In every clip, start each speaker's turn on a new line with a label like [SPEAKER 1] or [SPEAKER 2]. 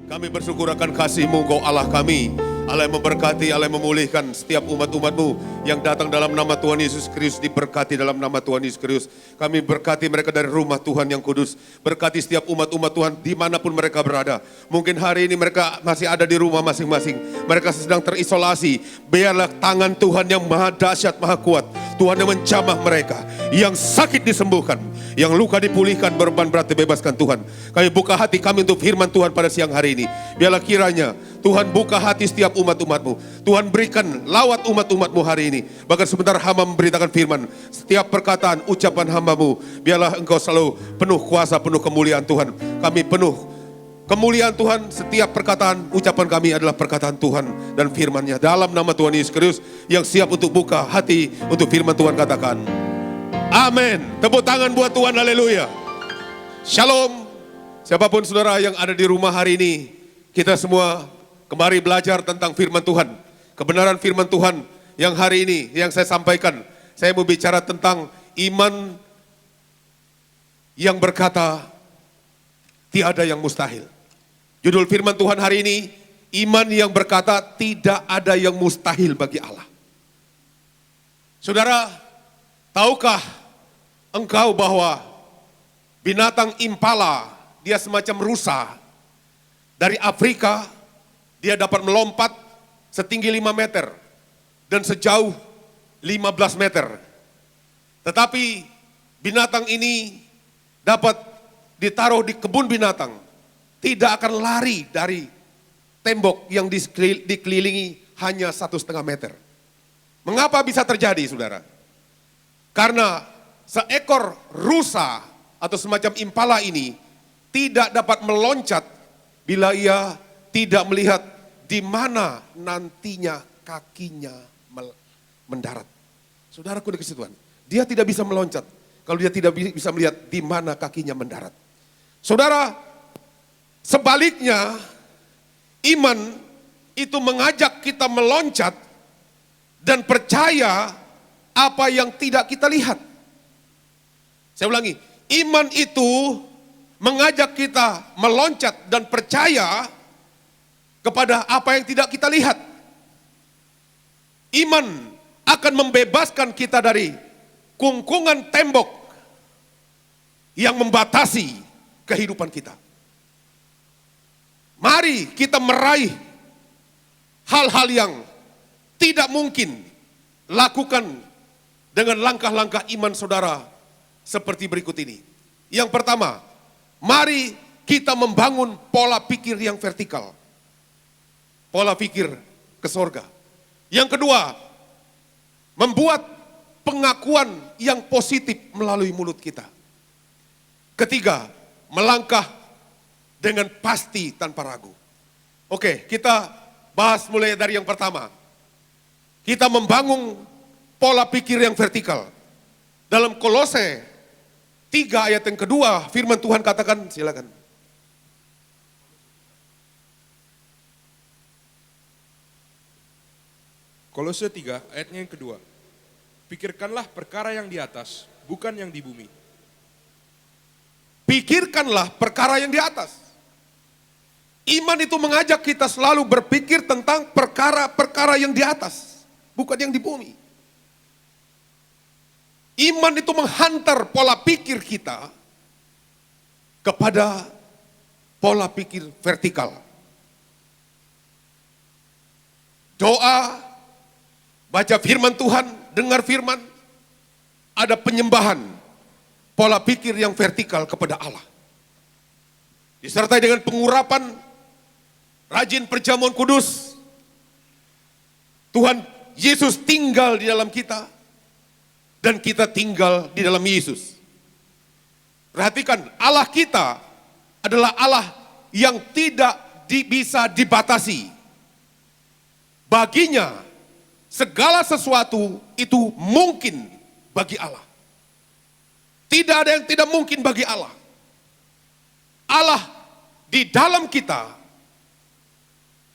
[SPEAKER 1] Kami bersyukur akan kasih-Mu, Engkau Allah kami. Allah yang memberkati, Allah yang memulihkan setiap umat-umat-Mu yang datang dalam nama Tuhan Yesus Kristus, diberkati dalam nama Tuhan Yesus Kristus. Kami berkati mereka dari rumah Tuhan yang kudus. Berkati setiap umat-umat Tuhan dimanapun mereka berada. Mungkin hari ini mereka masih ada di rumah masing-masing. Mereka sedang terisolasi. Biarlah tangan Tuhan yang maha dahsyat, maha kuat. Tuhan yang menjamah mereka. Yang sakit disembuhkan. Yang luka dipulihkan, beban berat dibebaskan Tuhan. Kami buka hati kami untuk firman Tuhan pada siang hari ini. Biarlah kiranya Tuhan buka hati setiap umat-umat-Mu. Tuhan berikan lawat umat-umat-Mu hari ini. Bahkan sebentar hamba memberitakan firman. Setiap perkataan, ucapan hamba-Mu. Biarlah Engkau selalu penuh kuasa, penuh kemuliaan Tuhan. Kami penuh kemuliaan Tuhan. Setiap perkataan, ucapan kami adalah perkataan Tuhan dan firman-Nya. Dalam nama Tuhan Yesus Kristus yang siap untuk buka hati untuk firman Tuhan katakan. Amin. Tepuk tangan buat Tuhan, haleluya. Shalom. Siapapun saudara yang ada di rumah hari ini, kita semua kembali belajar tentang firman Tuhan. Kebenaran firman Tuhan yang hari ini yang saya sampaikan. Saya mau bicara tentang iman yang berkata tiada yang mustahil. Judul firman Tuhan hari ini, iman yang berkata tidak ada yang mustahil bagi Allah. Saudara, tahukah engkau bahwa binatang impala, dia semacam rusa, dari Afrika, dia dapat melompat setinggi 5 meter dan sejauh 15 meter. Tetapi binatang ini dapat ditaruh di kebun binatang, tidak akan lari dari tembok yang dikelilingi hanya 1,5 meter. Mengapa bisa terjadi, saudara? Karena seekor rusa atau semacam impala ini tidak dapat meloncat bila ia tidak melihat di mana nantinya kakinya mendarat. Saudaraku dikasih Tuhan, dia tidak bisa meloncat kalau dia tidak bisa melihat di mana kakinya mendarat. Saudara, sebaliknya iman itu mengajak kita meloncat dan percaya apa yang tidak kita lihat. Saya ulangi, iman itu mengajak kita meloncat dan percaya kepada apa yang tidak kita lihat. Iman akan membebaskan kita dari kungkungan tembok yang membatasi kehidupan kita. Mari kita meraih hal-hal yang tidak mungkin lakukan dengan langkah-langkah iman saudara seperti berikut ini. Yang pertama, mari kita membangun pola pikir yang vertikal. Pola pikir ke sorga. Yang kedua, membuat pengakuan yang positif melalui mulut kita. Ketiga, melangkah dengan pasti tanpa ragu. Oke, kita bahas mulai dari yang pertama. Kita membangun pola pikir yang vertikal. Dalam Kolose 3 ayat yang kedua, firman Tuhan katakan, silakan.
[SPEAKER 2] Kolose 3 ayatnya yang kedua. Pikirkanlah perkara yang di atas, bukan yang di bumi.
[SPEAKER 1] Pikirkanlah perkara yang di atas. Iman itu mengajak kita selalu berpikir tentang perkara-perkara yang di atas, bukan yang di bumi. Iman itu menghantar pola pikir kita kepada pola pikir vertikal. Doa, baca firman Tuhan, dengar firman, ada penyembahan pola pikir yang vertikal kepada Allah. Disertai dengan pengurapan, rajin perjamuan kudus. Tuhan Yesus tinggal di dalam kita. Dan kita tinggal di dalam Yesus. Perhatikan, Allah kita adalah Allah yang tidak bisa dibatasi. Baginya, segala sesuatu itu mungkin bagi Allah. Tidak ada yang tidak mungkin bagi Allah. Allah di dalam kita.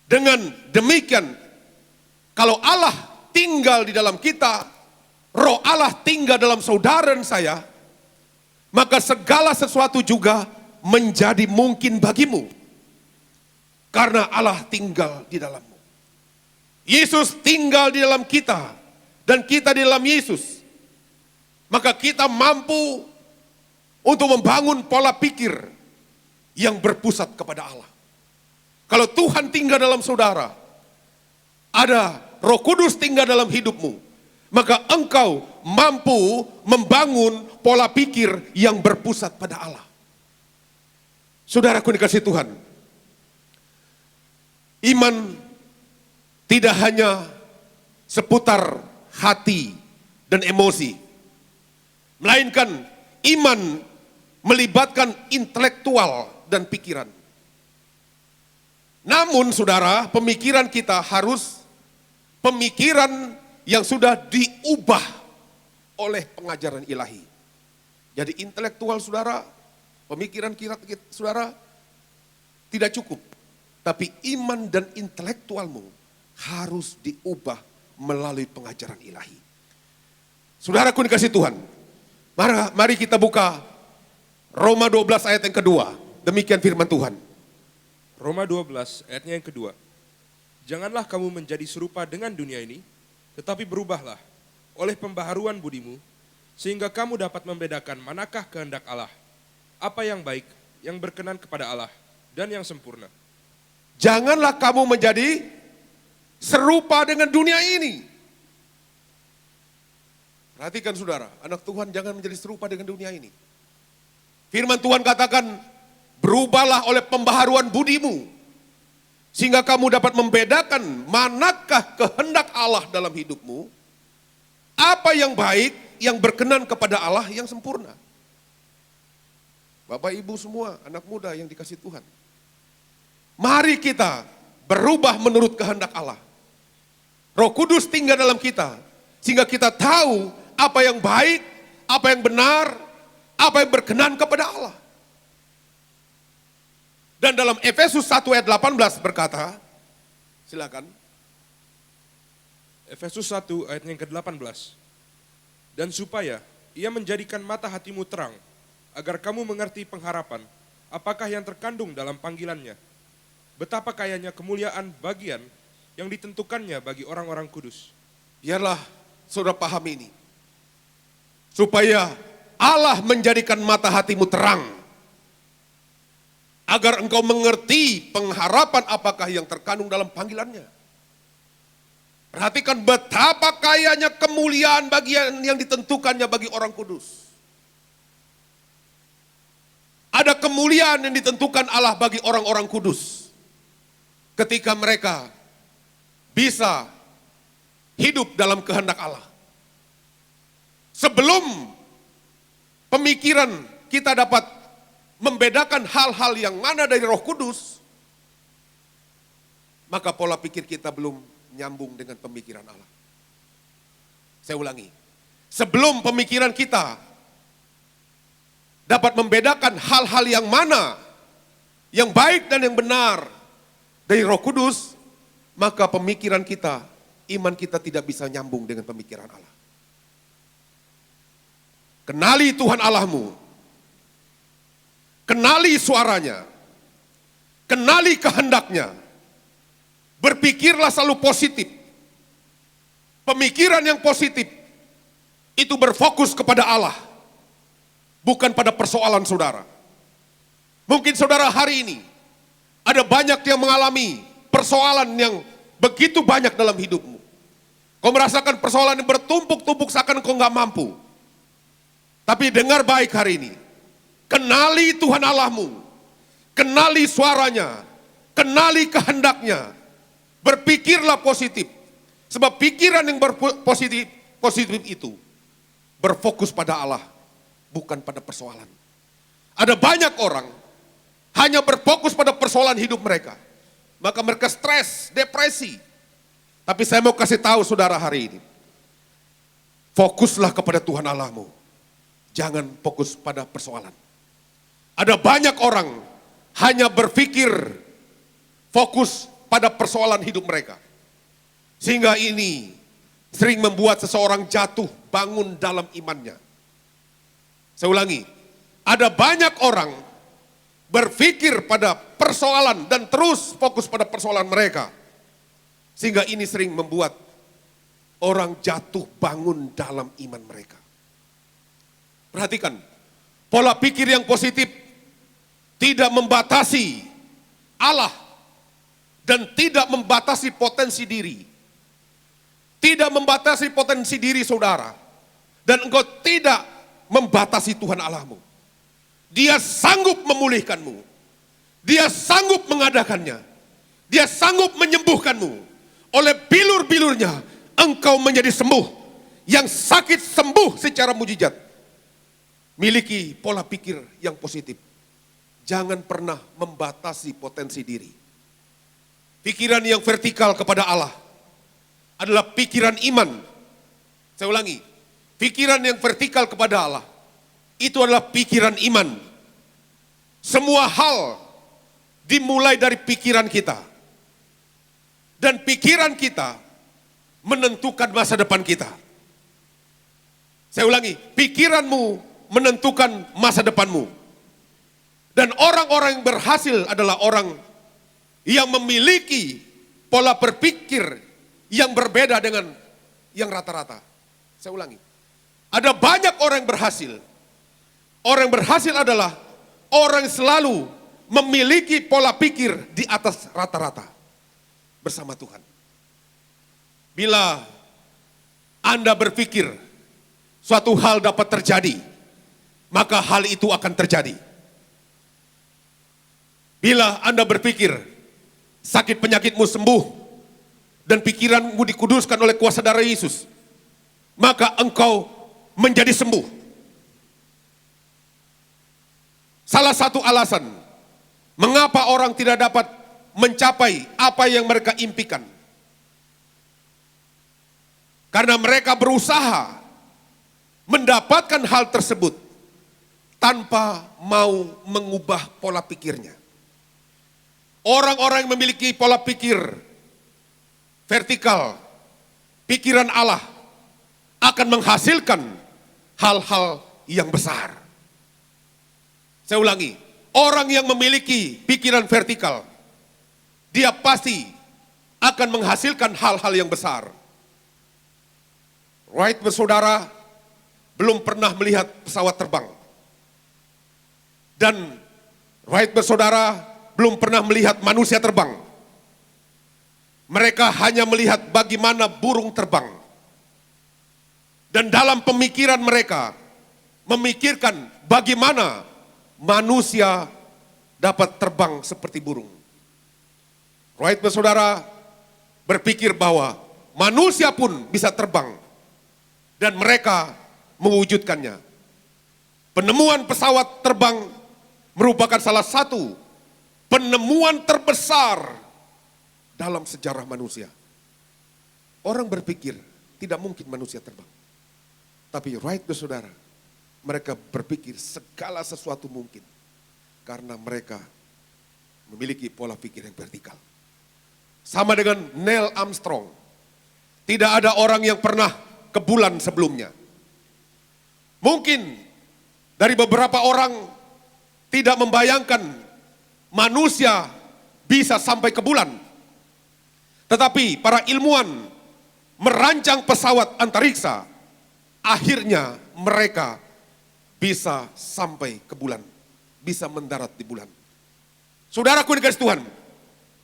[SPEAKER 1] Dengan demikian, kalau Allah tinggal di dalam kita, Roh Allah tinggal dalam saudara dan saya, maka segala sesuatu juga menjadi mungkin bagimu. Karena Allah tinggal di dalammu. Yesus tinggal di dalam kita dan kita di dalam Yesus. Maka kita mampu untuk membangun pola pikir yang berpusat kepada Allah. Kalau Tuhan tinggal dalam saudara, ada Roh Kudus tinggal dalam hidupmu, maka engkau mampu membangun pola pikir yang berpusat pada Allah. Saudaraku dikasih Tuhan, iman tidak hanya seputar hati dan emosi, melainkan iman melibatkan intelektual dan pikiran. Namun saudara, pemikiran kita harus pemikiran yang sudah diubah oleh pengajaran ilahi. Jadi intelektual saudara, pemikiran kita saudara tidak cukup. Tapi iman dan intelektualmu harus diubah melalui pengajaran ilahi. Saudaraku dikasih Tuhan, mari kita buka Roma 12 ayat yang kedua. Demikian firman Tuhan.
[SPEAKER 2] Roma 12 ayatnya yang kedua. Janganlah kamu menjadi serupa dengan dunia ini, tetapi berubahlah oleh pembaharuan budimu, sehingga kamu dapat membedakan manakah kehendak Allah, apa yang baik, yang berkenan kepada Allah, dan yang sempurna.
[SPEAKER 1] Janganlah kamu menjadi serupa dengan dunia ini. Perhatikan saudara, anak Tuhan jangan menjadi serupa dengan dunia ini. Firman Tuhan katakan, berubahlah oleh pembaharuan budimu, sehingga kamu dapat membedakan manakah kehendak Allah dalam hidupmu, apa yang baik, yang berkenan kepada Allah, yang sempurna. Bapak ibu semua, anak muda yang dikasih Tuhan, mari kita berubah menurut kehendak Allah. Roh Kudus tinggal dalam kita, sehingga kita tahu apa yang baik, apa yang benar, apa yang berkenan kepada Allah. Dan dalam Efesus 1 ayat 18 berkata, silakan.
[SPEAKER 2] Efesus 1 ayat yang ke-18. Dan supaya ia menjadikan mata hatimu terang, agar kamu mengerti pengharapan, apakah yang terkandung dalam panggilannya. Betapa kayanya kemuliaan bagian yang ditentukannya bagi orang-orang kudus.
[SPEAKER 1] Biarlah saudara paham ini. Supaya Allah menjadikan mata hatimu terang. Agar engkau mengerti pengharapan apakah yang terkandung dalam panggilannya. Perhatikan betapa kayanya kemuliaan bagian yang ditentukannya bagi orang kudus. Ada kemuliaan yang ditentukan Allah bagi orang-orang kudus. Ketika mereka bisa hidup dalam kehendak Allah. Sebelum pemikiran kita dapat membedakan hal-hal yang mana dari Roh Kudus, maka pola pikir kita belum nyambung dengan pemikiran Allah. Saya ulangi, sebelum pemikiran kita dapat membedakan hal-hal yang mana yang baik dan yang benar dari Roh Kudus, maka pemikiran kita, iman kita tidak bisa nyambung dengan pemikiran Allah. Kenali Tuhan Allahmu, kenali suaranya, kenali kehendaknya, berpikirlah selalu positif. Pemikiran yang positif itu berfokus kepada Allah, bukan pada persoalan saudara. Mungkin saudara hari ini ada banyak yang mengalami persoalan yang begitu banyak dalam hidupmu. Kau merasakan persoalan yang bertumpuk-tumpuk seakan kau nggak mampu. Tapi dengar baik hari ini, kenali Tuhan Allahmu, kenali suaranya, kenali kehendaknya, berpikirlah positif. Sebab pikiran yang positif itu berfokus pada Allah, bukan pada persoalan. Ada banyak orang hanya berfokus pada persoalan hidup mereka, maka mereka stres, depresi. Tapi saya mau kasih tahu saudara hari ini, fokuslah kepada Tuhan Allahmu. Jangan fokus pada persoalan. Ada banyak orang hanya berpikir fokus pada persoalan hidup mereka. Sehingga ini sering membuat seseorang jatuh bangun dalam imannya. Saya ulangi, ada banyak orang berpikir pada persoalan dan terus fokus pada persoalan mereka. Sehingga ini sering membuat orang jatuh bangun dalam iman mereka. Perhatikan, pola pikir yang positif tidak membatasi Allah dan tidak membatasi potensi diri. Tidak membatasi potensi diri saudara. Dan engkau tidak membatasi Tuhan Allahmu. Dia sanggup memulihkanmu. Dia sanggup mengadakannya. Dia sanggup menyembuhkanmu. Oleh bilur-bilurnya engkau menjadi sembuh. Yang sakit sembuh secara mujizat. Miliki pola pikir yang positif. Jangan pernah membatasi potensi diri. Pikiran yang vertikal kepada Allah adalah pikiran iman. Saya ulangi, pikiran yang vertikal kepada Allah itu adalah pikiran iman. Semua hal dimulai dari pikiran kita. Dan pikiran kita menentukan masa depan kita. Saya ulangi, pikiranmu menentukan masa depanmu. Dan orang-orang yang berhasil adalah orang yang memiliki pola berpikir yang berbeda dengan yang rata-rata. Saya ulangi, ada banyak orang yang berhasil. Orang yang berhasil adalah orang yang selalu memiliki pola pikir di atas rata-rata bersama Tuhan. Bila Anda berpikir suatu hal dapat terjadi, maka hal itu akan terjadi. Bila Anda berpikir sakit penyakitmu sembuh dan pikiranmu dikuduskan oleh kuasa darah Yesus, maka engkau menjadi sembuh. Salah satu alasan mengapa orang tidak dapat mencapai apa yang mereka impikan, karena mereka berusaha mendapatkan hal tersebut tanpa mau mengubah pola pikirnya. Orang-orang yang memiliki pola pikir vertikal, pikiran Allah, akan menghasilkan hal-hal yang besar. Saya ulangi, orang yang memiliki pikiran vertikal, dia pasti akan menghasilkan hal-hal yang besar. Wright bersaudara belum pernah melihat pesawat terbang. Dan Wright bersaudara belum pernah melihat manusia terbang. Mereka hanya melihat bagaimana burung terbang. Dan dalam pemikiran mereka, memikirkan bagaimana manusia dapat terbang seperti burung. Wright bersaudara berpikir bahwa manusia pun bisa terbang. Dan mereka mewujudkannya. Penemuan pesawat terbang merupakan salah satu penemuan terbesar dalam sejarah manusia. Orang berpikir tidak mungkin manusia terbang. Tapi Wright bersaudara, mereka berpikir segala sesuatu mungkin. Karena mereka memiliki pola pikir yang vertikal. Sama dengan Neil Armstrong. Tidak ada orang yang pernah ke bulan sebelumnya. Mungkin dari beberapa orang tidak membayangkan manusia bisa sampai ke bulan. Tetapi para ilmuwan merancang pesawat antariksa, akhirnya mereka bisa sampai ke bulan, bisa mendarat di bulan. Saudaraku dikasih Tuhan,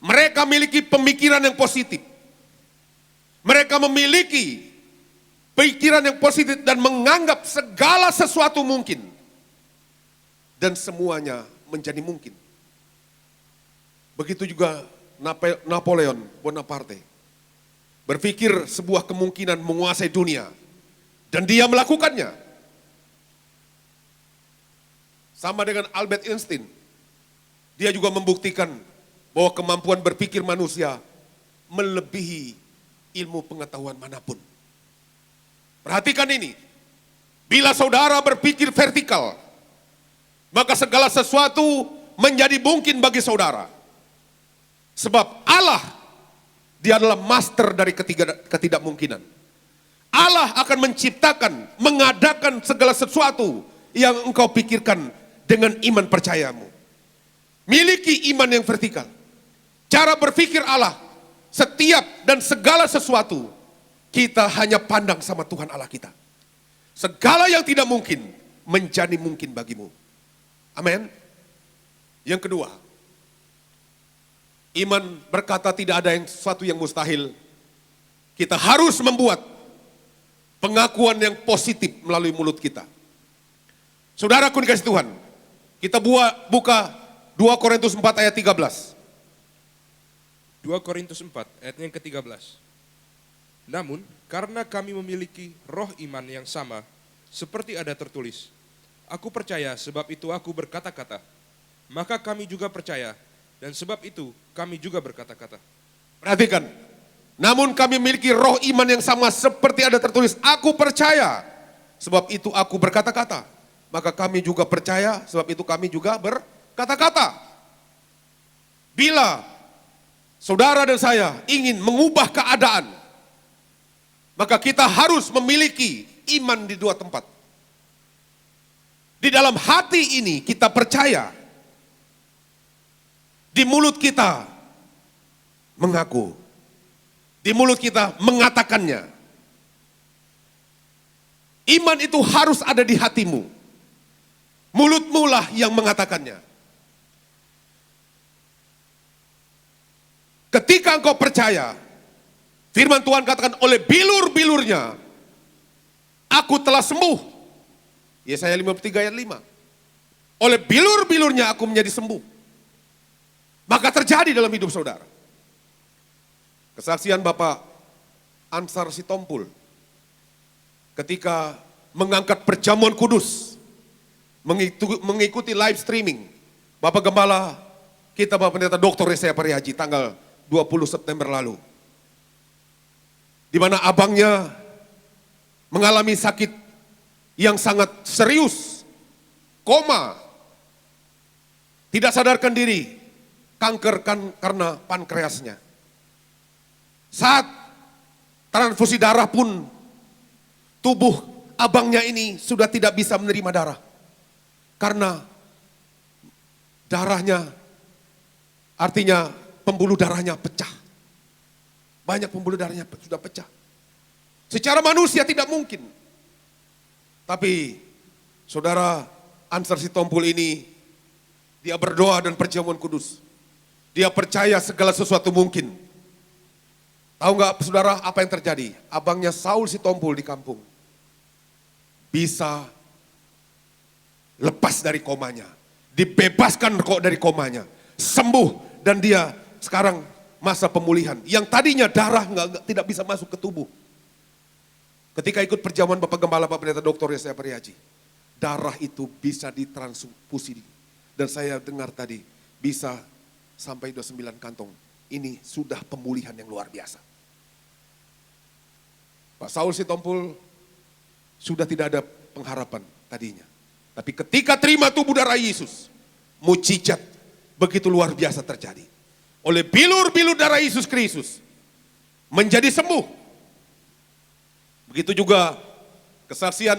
[SPEAKER 1] mereka memiliki pemikiran yang positif. Mereka memiliki pikiran yang positif dan menganggap segala sesuatu mungkin. Dan semuanya menjadi mungkin. Begitu juga Napoleon Bonaparte. Berpikir sebuah kemungkinan menguasai dunia. Dan dia melakukannya. Sama dengan Albert Einstein. Dia juga membuktikan bahwa kemampuan berpikir manusia melebihi ilmu pengetahuan manapun. Perhatikan ini. Bila saudara berpikir vertikal, maka segala sesuatu menjadi mungkin bagi saudara. Sebab Allah, dia adalah master dari ketidakmungkinan. Allah akan menciptakan, mengadakan segala sesuatu yang engkau pikirkan dengan iman percayamu. miliki iman yang vertikal. Cara berpikir Allah, setiap dan segala sesuatu, kita hanya pandang sama Tuhan Allah kita. Segala yang tidak mungkin, menjadi mungkin bagimu. Amin. Yang kedua, iman berkata tidak ada sesuatu yang mustahil. Kita harus membuat pengakuan yang positif melalui mulut kita. Saudaraku dikasih Tuhan, kita buka 2 Korintus 4 ayat 13.
[SPEAKER 2] 2 Korintus 4 ayatnya yang ke-13. Namun, karena kami memiliki roh iman yang sama, seperti ada tertulis, aku percaya sebab itu aku berkata-kata, maka kami juga percaya, dan sebab itu kami juga berkata-kata.
[SPEAKER 1] Perhatikan, namun kami memiliki roh iman yang sama seperti ada tertulis, aku percaya, sebab itu aku berkata-kata, maka kami juga percaya, sebab itu kami juga berkata-kata. Bila saudara dan saya ingin mengubah keadaan, maka kita harus memiliki iman di dua tempat. Di dalam hati ini kita percaya, di mulut kita mengaku, di mulut kita mengatakannya. Iman itu harus ada di hatimu. Mulutmu lah yang mengatakannya. Ketika engkau percaya, firman Tuhan katakan oleh bilur-bilurnya, aku telah sembuh. Yesaya 53 ayat 5. Oleh bilur-bilurnya aku menjadi sembuh. Maka terjadi dalam hidup saudara. Kesaksian Bapak Ansar Sitompul ketika mengangkat perjamuan kudus, mengikuti live streaming Bapak Gembala kita, Bapak Pendeta Dr. Yesaya Parihaji, tanggal 20 September lalu. Di mana abangnya mengalami sakit yang sangat serius, koma, tidak sadarkan diri, kanker karena pankreasnya. Saat transfusi darah pun, tubuh abangnya ini sudah tidak bisa menerima darah. Karena darahnya, artinya pembuluh darahnya pecah. Banyak pembuluh darahnya sudah pecah. Secara manusia tidak mungkin. Tapi saudara Ansar Sitompul ini, dia berdoa dan perjamuan kudus. Dia percaya segala sesuatu mungkin. Tahu nggak saudara apa yang terjadi? Abangnya Saul Sitompul di kampung bisa lepas dari komanya. Dibebaskan kok dari komanya. Sembuh dan dia sekarang masa pemulihan. Yang tadinya darah tidak bisa masuk ke tubuh. Ketika ikut perjamuan Bapak Gembala, Bapak Pendeta Dr. Yesaya Parihaji, darah itu bisa ditransfusi. Dan saya dengar tadi bisa sampai 29 kantong. Ini sudah pemulihan yang luar biasa. Pak Saul Sitompul sudah tidak ada pengharapan tadinya. Tapi ketika terima tubuh darah Yesus, mujizat begitu luar biasa terjadi. Oleh bilur-bilur darah Yesus Kristus menjadi sembuh. Begitu juga kesaksian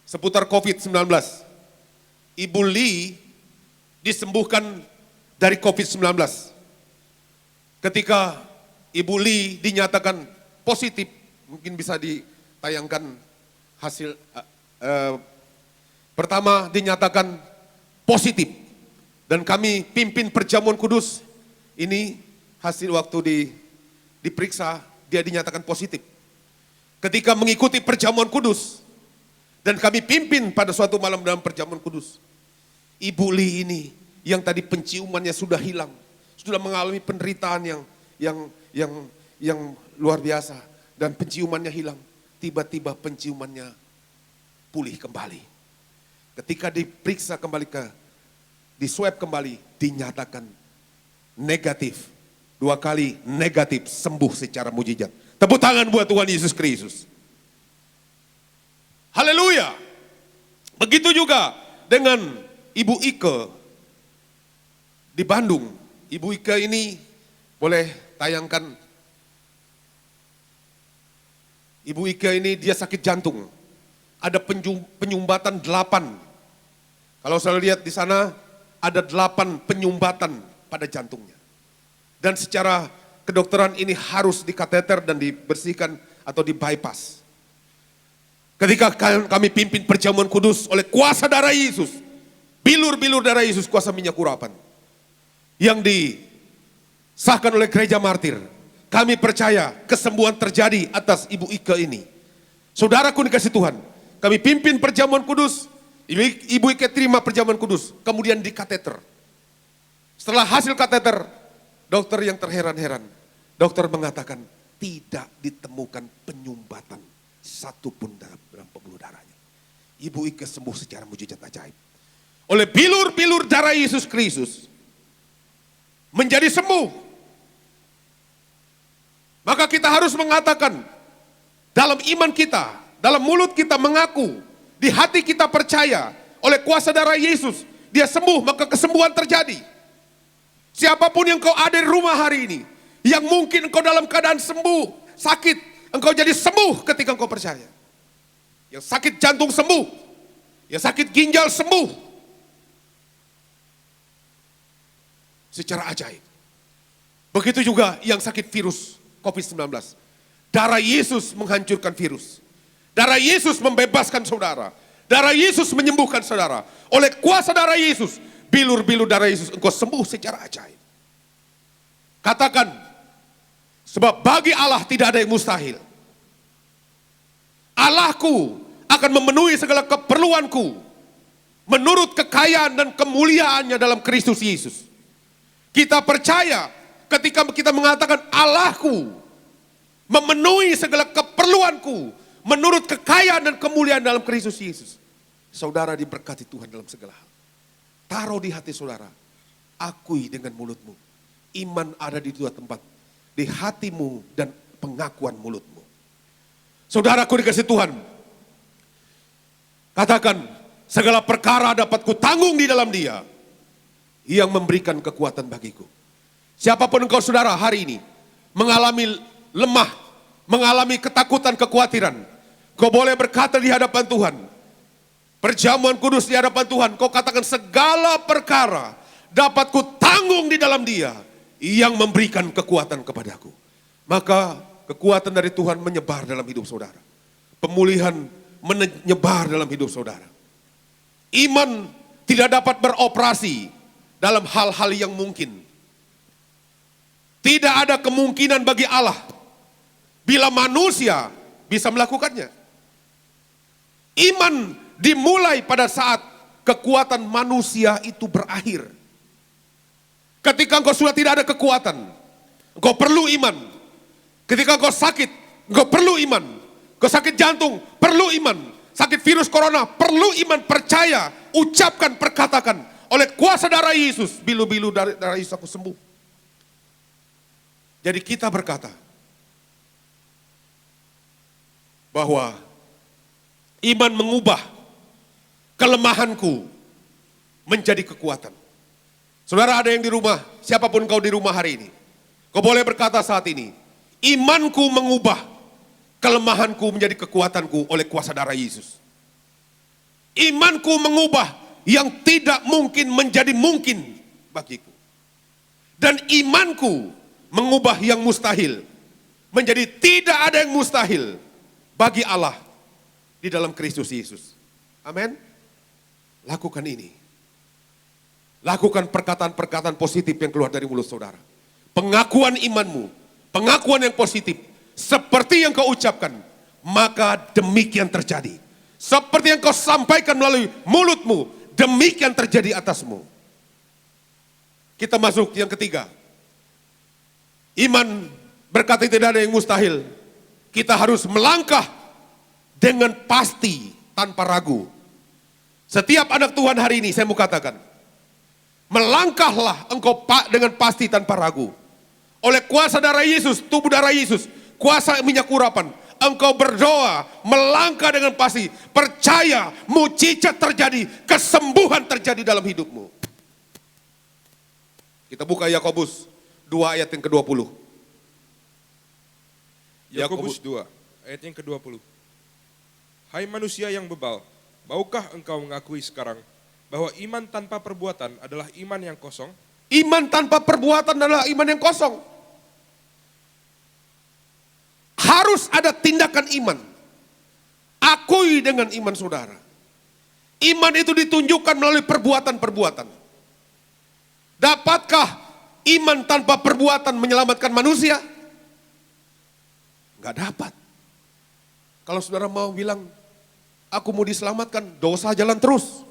[SPEAKER 1] seputar COVID-19. Ibu Lee disembuhkan dari COVID-19. Ketika Ibu Lee dinyatakan positif, mungkin bisa ditayangkan hasil pertama dinyatakan positif. Dan kami pimpin perjamuan kudus. Ini hasil waktu diperiksa, dia dinyatakan positif. Ketika mengikuti perjamuan kudus, dan kami pimpin pada suatu malam dalam perjamuan kudus, Ibu Lee ini yang tadi penciumannya sudah hilang, sudah mengalami penderitaan yang luar biasa, dan penciumannya hilang, tiba-tiba penciumannya pulih kembali. Ketika diperiksa kembali di swab kembali, dinyatakan negatif. 2 kali negatif, sembuh secara mujizat. Tepuk tangan buat Tuhan Yesus Kristus. Haleluya. Begitu juga dengan Ibu Ike di Bandung. Ibu Ike ini boleh tayangkan. Ibu Ike ini dia sakit jantung. Ada penyumbatan 8. Kalau saya lihat di sana ada 8 penyumbatan pada jantungnya. Dan secara kedokteran ini harus dikateter dan dibersihkan atau di bypass. Ketika kami pimpin perjamuan kudus oleh kuasa darah Yesus, bilur-bilur darah Yesus, kuasa minyak urapan, yang disahkan oleh gereja martir, kami percaya kesembuhan terjadi atas Ibu Ike ini. Saudaraku dikasih Tuhan, kami pimpin perjamuan kudus, Ibu Ike terima perjamuan kudus, kemudian dikateter. Setelah hasil kateter, dokter yang terheran-heran, dokter mengatakan tidak ditemukan penyumbatan satupun dalam pembuluh darahnya. Ibu Ike sembuh secara mujizat ajaib. Oleh bilur-bilur darah Yesus Kristus, menjadi sembuh. Maka kita harus mengatakan, dalam iman kita, dalam mulut kita mengaku, di hati kita percaya, oleh kuasa darah Yesus, dia sembuh, maka kesembuhan terjadi. Siapapun yang kau ada di rumah hari ini, yang mungkin engkau dalam keadaan sembuh, sakit, engkau jadi sembuh ketika engkau percaya. Yang sakit jantung sembuh, yang sakit ginjal sembuh. Secara ajaib. Begitu juga yang sakit virus COVID-19. Darah Yesus menghancurkan virus. Darah Yesus membebaskan saudara. Darah Yesus menyembuhkan saudara. Oleh kuasa darah Yesus, bilur-bilur darah Yesus, engkau sembuh secara ajaib. Katakan, sebab bagi Allah tidak ada yang mustahil. Allahku akan memenuhi segala keperluanku menurut kekayaan dan kemuliaannya dalam Kristus Yesus. Kita percaya ketika kita mengatakan Allahku memenuhi segala keperluanku menurut kekayaan dan kemuliaan dalam Kristus Yesus. Saudara diberkati Tuhan dalam segala hal. Taruh di hati saudara, akui dengan mulutmu. Iman ada di 2 tempat, di hatimu dan pengakuan mulutmu. Saudaraku dikasih Tuhan, katakan, segala perkara dapat kutanggung di dalam Dia yang memberikan kekuatan bagiku. Siapapun engkau saudara hari ini mengalami lemah, mengalami ketakutan, kekhawatiran, kau boleh berkata di hadapan Tuhan, perjamuan kudus di hadapan Tuhan, kau katakan segala perkara dapat kutanggung di dalam Dia yang memberikan kekuatan kepadaku. Maka kekuatan dari Tuhan menyebar dalam hidup saudara. Pemulihan menyebar dalam hidup saudara. Iman tidak dapat beroperasi dalam hal-hal yang mungkin. Tidak ada kemungkinan bagi Allah bila manusia bisa melakukannya. Iman dimulai pada saat kekuatan manusia itu berakhir. Ketika engkau sudah tidak ada kekuatan, engkau perlu iman. Ketika engkau sakit, engkau perlu iman. Engkau sakit jantung, perlu iman. Sakit virus corona, perlu iman. Percaya, ucapkan, perkatakan. Oleh kuasa darah Yesus, bilu-bilu darah Yesus aku sembuh. Jadi kita berkata bahwa iman mengubah kelemahanku menjadi kekuatan. Saudara ada yang di rumah, siapapun kau di rumah hari ini, kau boleh berkata saat ini, imanku mengubah kelemahanku menjadi kekuatanku oleh kuasa darah Yesus. Imanku mengubah yang tidak mungkin menjadi mungkin bagiku. Dan imanku mengubah yang mustahil menjadi tidak ada yang mustahil bagi Allah di dalam Kristus Yesus. Amin. Lakukan ini. Lakukan perkataan-perkataan positif yang keluar dari mulut saudara. Pengakuan imanmu, pengakuan yang positif, seperti yang kau ucapkan, maka demikian terjadi. Seperti yang kau sampaikan melalui mulutmu, demikian terjadi atasmu. Kita masuk yang ketiga. Iman berkata tidak ada yang mustahil. Kita harus melangkah dengan pasti tanpa ragu. Setiap anak Tuhan hari ini saya mau katakan, melangkahlah engkau dengan pasti tanpa ragu. Oleh kuasa darah Yesus, tubuh darah Yesus, kuasa minyak urapan, engkau berdoa, melangkah dengan pasti, percaya mujizat terjadi, kesembuhan terjadi dalam hidupmu. Kita buka Yakobus 2 ayat yang ke-20.
[SPEAKER 2] Yakobus 2 ayat yang ke-20. Hai manusia yang bebal, maukah engkau mengakui sekarang bahwa iman tanpa perbuatan adalah iman yang kosong,
[SPEAKER 1] Iman tanpa perbuatan adalah iman yang kosong. Harus ada tindakan iman. Akui dengan iman saudara. Iman itu ditunjukkan melalui perbuatan-perbuatan. Dapatkah iman tanpa perbuatan menyelamatkan manusia? Enggak dapat. Kalau saudara mau bilang, aku mau diselamatkan, dosa jalan terus.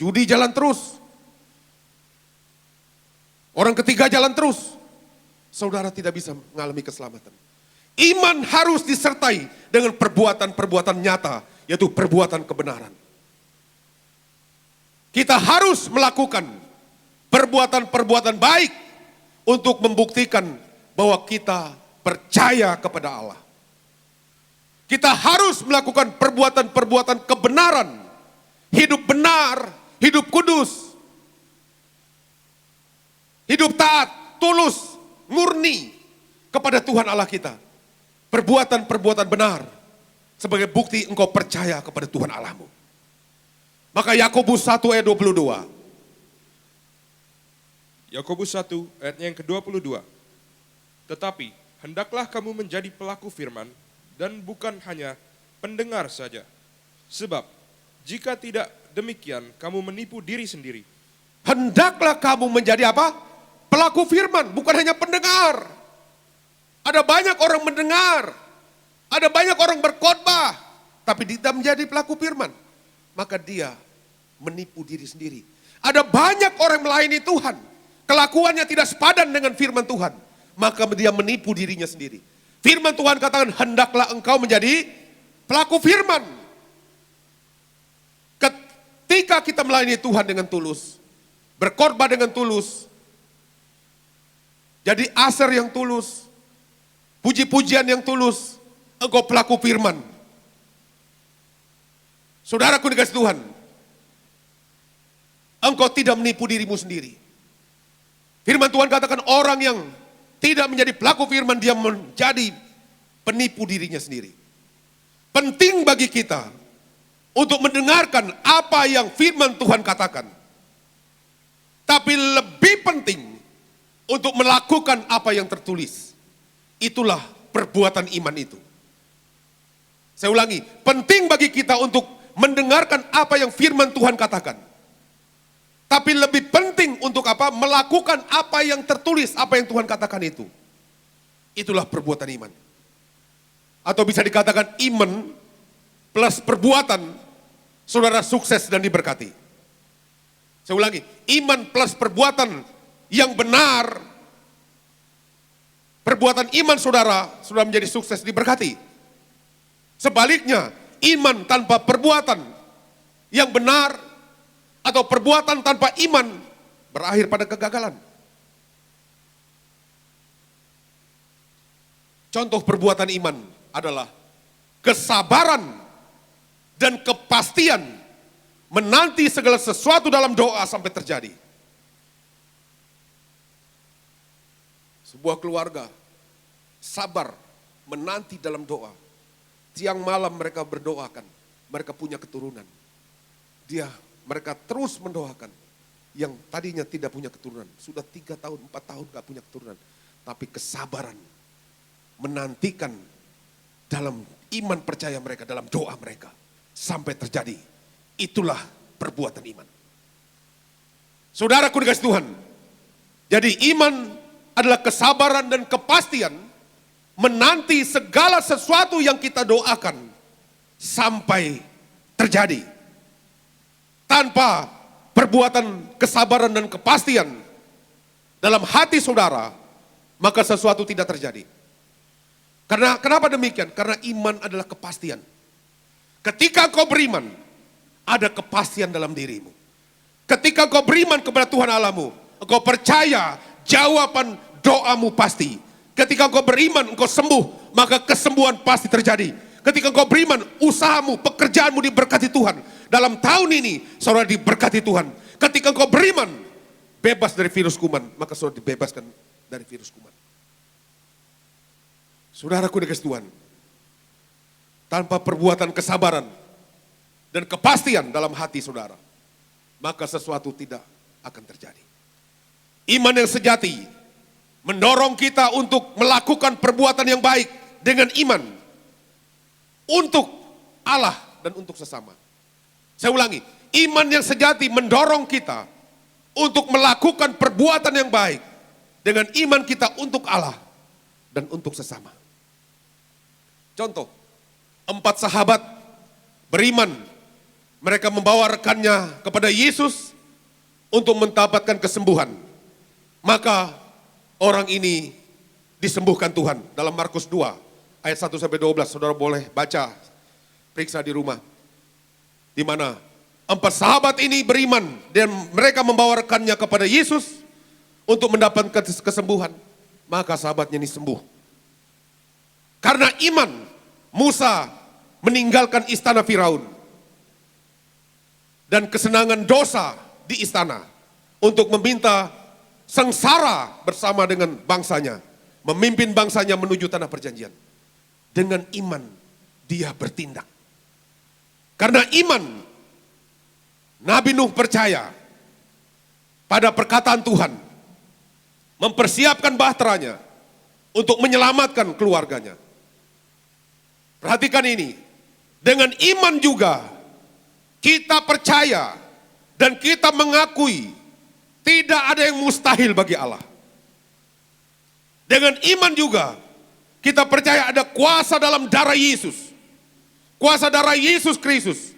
[SPEAKER 1] Judi jalan terus. Orang ketiga jalan terus. Saudara tidak bisa mengalami keselamatan. Iman harus disertai dengan perbuatan-perbuatan nyata, yaitu perbuatan kebenaran. Kita harus melakukan perbuatan-perbuatan baik untuk membuktikan bahwa kita percaya kepada Allah. Kita harus melakukan perbuatan-perbuatan kebenaran, hidup benar, hidup kudus, hidup taat, tulus, murni kepada Tuhan Allah kita. Perbuatan-perbuatan benar sebagai bukti engkau percaya kepada Tuhan Allahmu. Maka Yakobus 1 ayat 22.
[SPEAKER 2] Yakobus 1 ayatnya yang ke-22. Tetapi hendaklah kamu menjadi pelaku firman dan bukan hanya pendengar saja. Sebab jika tidak demikian kamu menipu diri sendiri.
[SPEAKER 1] Hendaklah kamu menjadi apa? Pelaku firman, bukan hanya pendengar. Ada banyak orang mendengar, ada banyak orang berkhotbah, tapi tidak menjadi pelaku firman. Maka dia menipu diri sendiri. Ada banyak orang melayani Tuhan, kelakuannya tidak sepadan dengan firman Tuhan, maka dia menipu dirinya sendiri. Firman Tuhan katakan, hendaklah engkau menjadi pelaku firman. Ketika kita melayani Tuhan dengan tulus, berkorban dengan tulus, jadi aser yang tulus, puji-pujian yang tulus, engkau pelaku firman. Saudaraku dikasih Tuhan, engkau tidak menipu dirimu sendiri. Firman Tuhan katakan orang yang tidak menjadi pelaku firman, dia menjadi penipu dirinya sendiri. Penting bagi kita untuk mendengarkan apa yang firman Tuhan katakan. Tapi lebih penting untuk melakukan apa yang tertulis. Itulah perbuatan iman itu. Saya ulangi, penting bagi kita untuk mendengarkan apa yang firman Tuhan katakan. Tapi lebih penting untuk apa? Melakukan apa yang tertulis, apa yang Tuhan katakan itu. Itulah perbuatan iman. Atau bisa dikatakan iman plus perbuatan, saudara sukses dan diberkati. Saya ulangi, iman plus perbuatan yang benar, perbuatan iman saudara sudah menjadi sukses diberkati. Sebaliknya, iman tanpa perbuatan yang benar atau perbuatan tanpa iman berakhir pada kegagalan. Contoh perbuatan iman adalah kesabaran dan kepastian menanti segala sesuatu dalam doa sampai terjadi. Sebuah keluarga sabar menanti dalam doa. Siang malam mereka berdoakan, mereka punya keturunan. Mereka terus mendoakan. Yang tadinya tidak punya keturunan, sudah 3 tahun, 4 tahun gak punya keturunan. Tapi kesabaran menantikan dalam iman percaya mereka, dalam doa mereka. Sampai terjadi. Itulah perbuatan iman. Saudaraku dikasih Tuhan. Jadi iman adalah kesabaran dan kepastian menanti segala sesuatu yang kita doakan sampai terjadi. Tanpa perbuatan kesabaran dan kepastian dalam hati saudara, maka sesuatu tidak terjadi. Karena kenapa demikian? Karena iman adalah kepastian. Ketika kau beriman, ada kepastian dalam dirimu. Ketika kau beriman kepada Tuhan Allahmu, engkau percaya jawaban doamu pasti. Ketika engkau beriman, engkau sembuh, maka kesembuhan pasti terjadi. Ketika engkau beriman, usahamu, pekerjaanmu diberkati Tuhan. Dalam tahun ini, saudara diberkati Tuhan. Ketika engkau beriman, bebas dari virus kuman, maka saudara dibebaskan dari virus kuman. Saudaraku dikasih Tuhan, tanpa perbuatan kesabaran dan kepastian dalam hati saudara, maka sesuatu tidak akan terjadi. Iman yang sejati mendorong kita untuk melakukan perbuatan yang baik dengan iman untuk Allah dan untuk sesama. Saya ulangi, iman yang sejati mendorong kita untuk melakukan perbuatan yang baik dengan iman kita untuk Allah dan untuk sesama. Contoh, 4 sahabat beriman, mereka membawa rekannya kepada Yesus untuk mendapatkan kesembuhan. Maka orang ini disembuhkan Tuhan. Dalam Markus 2 ayat 1-12, saudara boleh baca, periksa di rumah. Di mana 4 sahabat ini beriman dan mereka membawa rekannya kepada Yesus untuk mendapatkan kesembuhan. Maka sahabatnya ini sembuh. Karena iman, Musa meninggalkan istana Firaun dan kesenangan dosa di istana untuk meminta sengsara bersama dengan bangsanya, memimpin bangsanya menuju tanah perjanjian. Dengan iman dia bertindak. Karena iman, Nabi Nuh percaya pada perkataan Tuhan, mempersiapkan bahteranya untuk menyelamatkan keluarganya. Perhatikan ini, dengan iman juga kita percaya dan kita mengakui tidak ada yang mustahil bagi Allah. Dengan iman juga kita percaya ada kuasa dalam darah Yesus. Kuasa darah Yesus Kristus,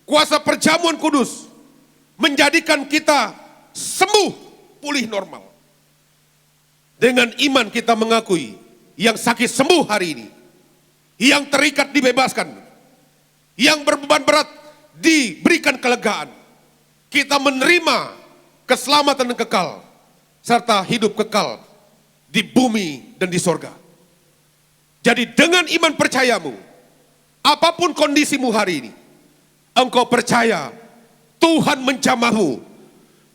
[SPEAKER 1] kuasa perjamuan kudus menjadikan kita sembuh, pulih normal. Dengan iman kita mengakui yang sakit sembuh hari ini, yang terikat dibebaskan, yang berbeban berat diberikan kelegaan. Kita menerima keselamatan yang kekal, serta hidup kekal di bumi dan di sorga. Jadi dengan iman percayamu, apapun kondisimu hari ini, engkau percaya Tuhan menjamahmu,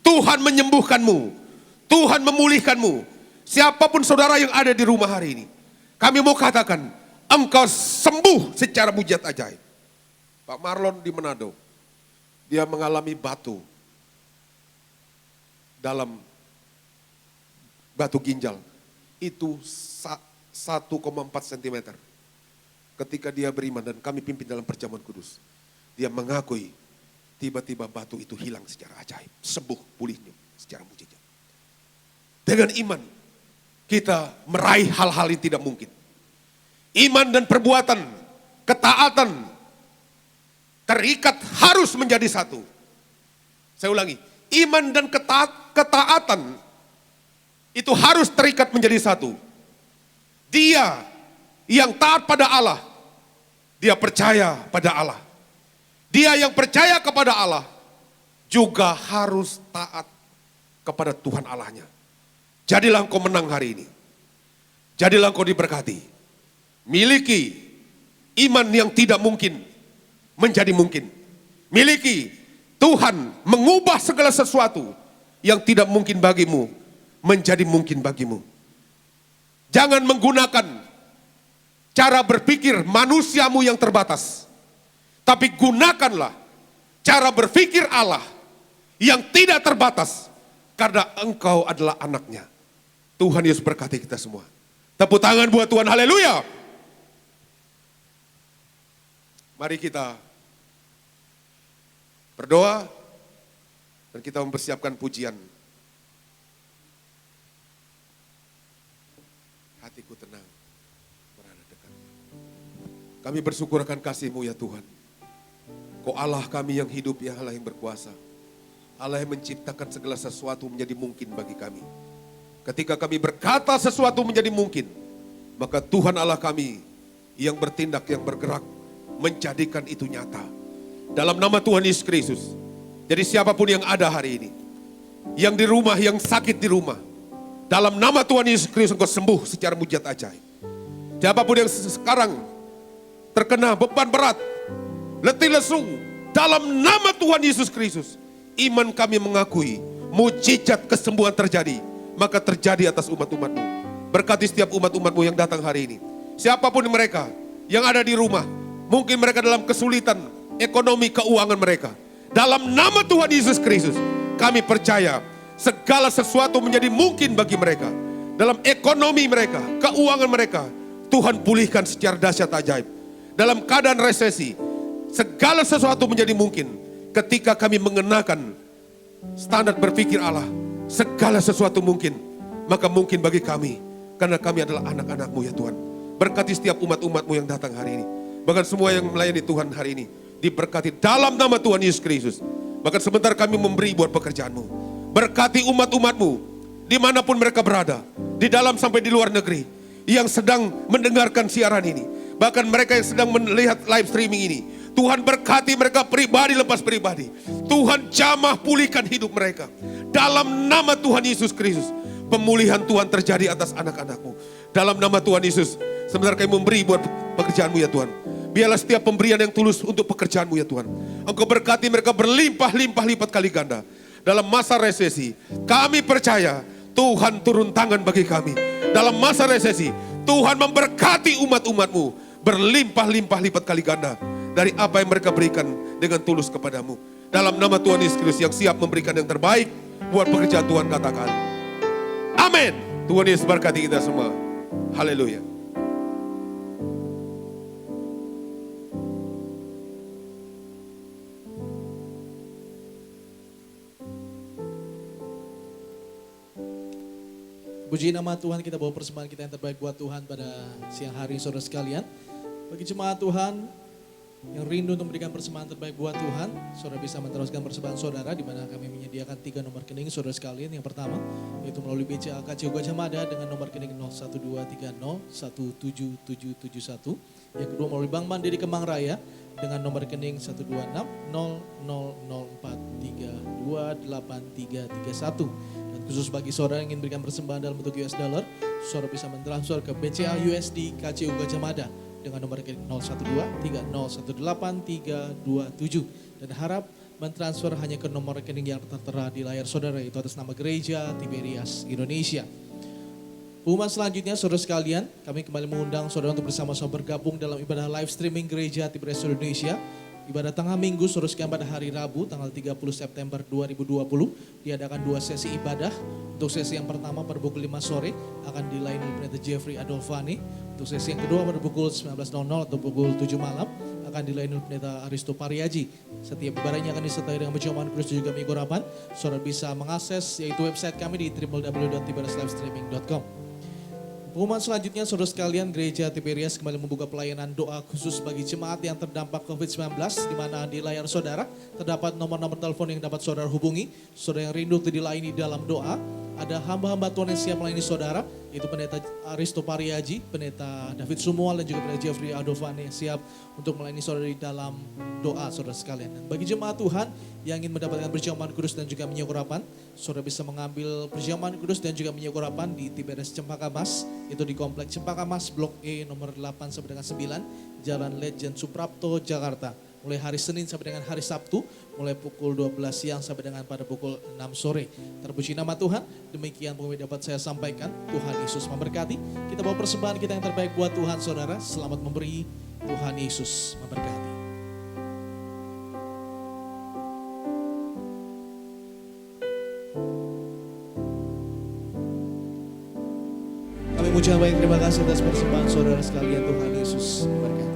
[SPEAKER 1] Tuhan menyembuhkanmu, Tuhan memulihkanmu. Siapapun saudara yang ada di rumah hari ini, kami mau katakan, engkau sembuh secara mujizat ajaib. Pak Marlon di Manado, dia mengalami batu dalam batu ginjal itu 1,4 cm. Ketika dia beriman dan kami pimpin dalam perjamuan kudus, dia mengakui tiba-tiba batu itu hilang secara ajaib, sembuh pulihnya secara mujizat. Dengan iman kita meraih hal-hal yang tidak mungkin. Iman dan perbuatan, ketaatan terikat harus menjadi satu. Saya ulangi, iman dan ketaatan itu harus terikat menjadi satu. Dia yang taat pada Allah, dia percaya pada Allah. Dia yang percaya kepada Allah juga harus taat kepada Tuhan Allahnya. Jadilah engkau menang hari ini. Jadilah engkau diberkati. Miliki iman yang tidak mungkin menjadi mungkin. Miliki Tuhan mengubah segala sesuatu yang tidak mungkin bagimu menjadi mungkin bagimu. Jangan menggunakan cara berpikir manusiamu yang terbatas, tapi gunakanlah cara berpikir Allah yang tidak terbatas, karena engkau adalah anaknya. Tuhan Yesus berkati kita semua. Tepuk tangan buat Tuhan, haleluya. Mari kita berdoa dan kita mempersiapkan pujian. Hatiku tenang, berada dekat. Kami bersyukur akan kasih-Mu ya Tuhan. Kau Allah kami yang hidup, ya Allah yang berkuasa. Allah yang menciptakan segala sesuatu menjadi mungkin bagi kami. Ketika kami berkata sesuatu menjadi mungkin, maka Tuhan Allah kami yang bertindak, yang bergerak, menjadikan itu nyata. Dalam nama Tuhan Yesus Kristus. Jadi siapapun yang ada hari ini, yang di rumah, yang sakit di rumah, dalam nama Tuhan Yesus Kristus engkau sembuh secara mujizat ajaib. Siapapun yang sekarang terkena beban berat, letih lesu, dalam nama Tuhan Yesus Kristus, iman kami mengakui mujizat kesembuhan terjadi, maka terjadi atas umat-umat-Mu. Berkati setiap umat-umat-Mu yang datang hari ini. Siapapun mereka yang ada di rumah, mungkin mereka dalam kesulitan ekonomi keuangan mereka. Dalam nama Tuhan Yesus Kristus, kami percaya segala sesuatu menjadi mungkin bagi mereka. Dalam ekonomi mereka, keuangan mereka, Tuhan pulihkan secara dahsyat ajaib. Dalam keadaan resesi, segala sesuatu menjadi mungkin ketika kami mengenakan standar berpikir Allah. Segala sesuatu mungkin, maka mungkin bagi kami, karena kami adalah anak-anak-Mu ya Tuhan. Berkati setiap umat-umat-Mu yang datang hari ini. Bahkan semua yang melayani Tuhan hari ini, diberkati dalam nama Tuhan Yesus Kristus. Bahkan sebentar kami memberi buat pekerjaan-Mu. Berkati umat-umat-Mu, dimanapun mereka berada, di dalam sampai di luar negeri, yang sedang mendengarkan siaran ini, bahkan mereka yang sedang melihat live streaming ini. Tuhan berkati mereka pribadi lepas pribadi. Tuhan jamah pulihkan hidup mereka. Dalam nama Tuhan Yesus Kristus, pemulihan Tuhan terjadi atas anak-anak-Mu. Dalam nama Tuhan Yesus, sebentar kami memberi buat pekerjaan-Mu ya Tuhan. Biarlah setiap pemberian yang tulus untuk pekerjaan-Mu ya Tuhan. Engkau berkati mereka berlimpah-limpah lipat kali ganda. Dalam masa resesi, kami percaya Tuhan turun tangan bagi kami. Dalam masa resesi, Tuhan memberkati umat-umat-Mu berlimpah-limpah lipat kali ganda dari apa yang mereka berikan dengan tulus kepadamu. Dalam nama Tuhan Yesus Kristus yang siap memberikan yang terbaik buat pekerjaan Tuhan, katakan amin. Tuhan Yesus berkati kita semua. Haleluya.
[SPEAKER 3] Puji nama Tuhan, kita bawa persembahan kita yang terbaik buat Tuhan pada siang hari saudara sekalian. Bagi jemaat Tuhan yang rindu untuk memberikan persembahan terbaik buat Tuhan, saudara bisa meneruskan persembahan saudara di mana kami menyediakan 3 nomor rekening saudara sekalian. Yang pertama yaitu melalui BCA KCU Gajah Mada dengan nomor rekening 0123017771. Yang kedua melalui Bank Mandiri Kemang Raya dengan nomor rekening 1260004328331. Khusus bagi saudara yang ingin berikan persembahan dalam bentuk US dollar, saudara bisa mentransfer ke BCA USD KCU Gajah Mada dengan nomor rekening 0213018327 dan harap mentransfer hanya ke nomor rekening yang tertera di layar saudara, yaitu atas nama Gereja Tiberias Indonesia. Pengumuman selanjutnya saudara sekalian, kami kembali mengundang saudara untuk bersama-sama bergabung dalam ibadah live streaming Gereja Tiberias Indonesia. Ibadah tengah minggu saudara sekalian pada hari Rabu tanggal 30 September 2020 diadakan 2 sesi ibadah. Untuk sesi yang pertama pada pukul 5 sore akan dilayani oleh Pendeta Jeffrey Adolfani. Untuk sesi yang kedua pada pukul 19.00 atau pukul 7 malam akan dilayani oleh Pendeta Aristo Pariaji. Setiap ibadahnya akan disertai dengan perjamuan kudus dan juga mingurapan. Saudara bisa mengakses yaitu website kami di www.tiberiaslivestreaming.com. Pengumuman selanjutnya saudara sekalian, Gereja Tiberias kembali membuka pelayanan doa khusus bagi jemaat yang terdampak COVID-19, di mana di layar saudara terdapat nomor-nomor telepon yang dapat saudara hubungi. Saudara yang rindu untuk dilayani dalam doa, ada hamba-hamba Tuhan yang siap melayani saudara, yaitu Pendeta Aristo Pariaji, Pendeta David Sumual dan juga Pendeta Jeffrey Adolfani yang siap untuk melayani saudara di dalam doa saudara sekalian. Dan bagi jemaat Tuhan yang ingin mendapatkan perjamuan kudus dan juga minyak urapan, saudara bisa mengambil perjamuan kudus dan juga minyak urapan di Tiberias Cempaka Mas, itu di Komplek Cempaka Mas Blok E nomor 8 sampai dengan 9, Jalan Legend Suprapto, Jakarta. Mulai hari Senin sampai dengan hari Sabtu, mulai pukul 12 siang sampai dengan pada pukul 6 sore. Terpuji nama Tuhan, demikian pengumuman dapat saya sampaikan. Tuhan Yesus memberkati. Kita bawa persembahan kita yang terbaik buat Tuhan saudara. Selamat memberi, Tuhan Yesus memberkati. Kami mengucapkan banyak terima kasih atas persembahan saudara sekalian. Tuhan Yesus memberkati.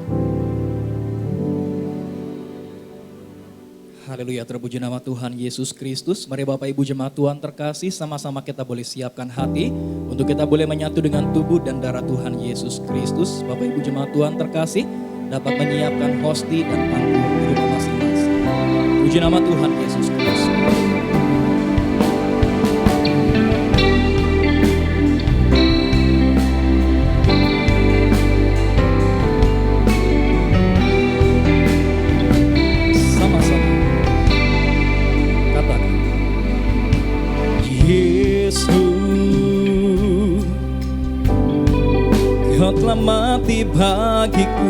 [SPEAKER 4] Haleluya, terpuji nama Tuhan Yesus Kristus. Mari Bapak Ibu jemaat Tuhan terkasih, sama-sama kita boleh siapkan hati untuk kita boleh menyatu dengan tubuh dan darah Tuhan Yesus Kristus. Bapak Ibu jemaat Tuhan terkasih dapat menyiapkan hosti dan panggung di rumah masing-masing. Puji nama Tuhan Yesus Kristus. Kau telah mati bagiku,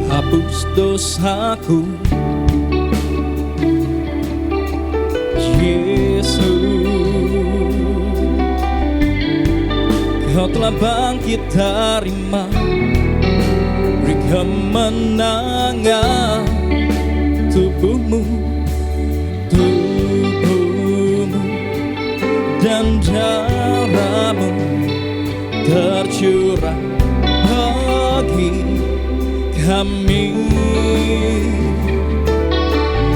[SPEAKER 4] hapus dosaku. Yesus, Kau telah bangkit dari mati, beri kemenangan tubuhmu. darahmu tercurah bagi kami,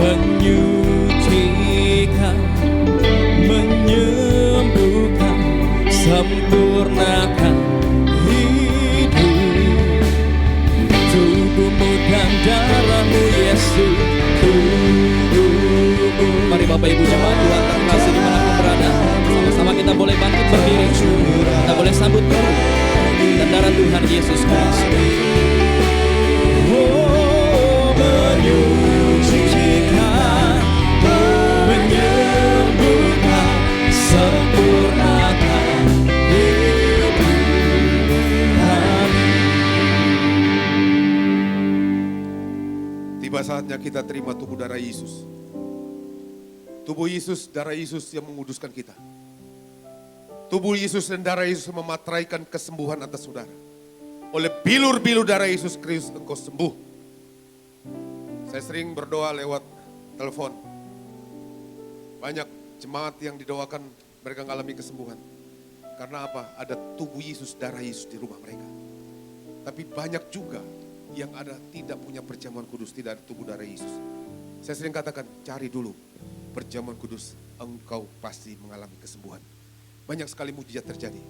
[SPEAKER 4] menyucikan, menyembuhkan, sempurnakan hidup. Tubuhmu dan darahmu Yesus, tubuhmu. Mari Bapak Ibu jemaat Tuhan terkasih dimanapun berada, sama-sama kita boleh bangkit berdiri, kita boleh sambut tubuh dan darah Tuhan Yesus Kristus. Oh, menyucikan, menyembuhkan, sempurnakan hidup kami.
[SPEAKER 1] Tiba saatnya kita terima tubuh darah Yesus. Tubuh Yesus, darah Yesus yang menguduskan kita. Tubuh Yesus dan darah Yesus memateraikan kesembuhan atas saudara. Oleh bilur-bilur darah Yesus Kristus engkau sembuh. Saya sering berdoa lewat telepon. Banyak jemaat yang didoakan mereka mengalami kesembuhan. Karena apa? Ada tubuh Yesus, darah Yesus di rumah mereka. Tapi banyak juga yang ada tidak punya perjamuan kudus, tidak ada tubuh darah Yesus. Saya sering katakan, cari dulu perjamuan kudus, engkau pasti mengalami kesembuhan. Banyak sekali mujizat terjadi.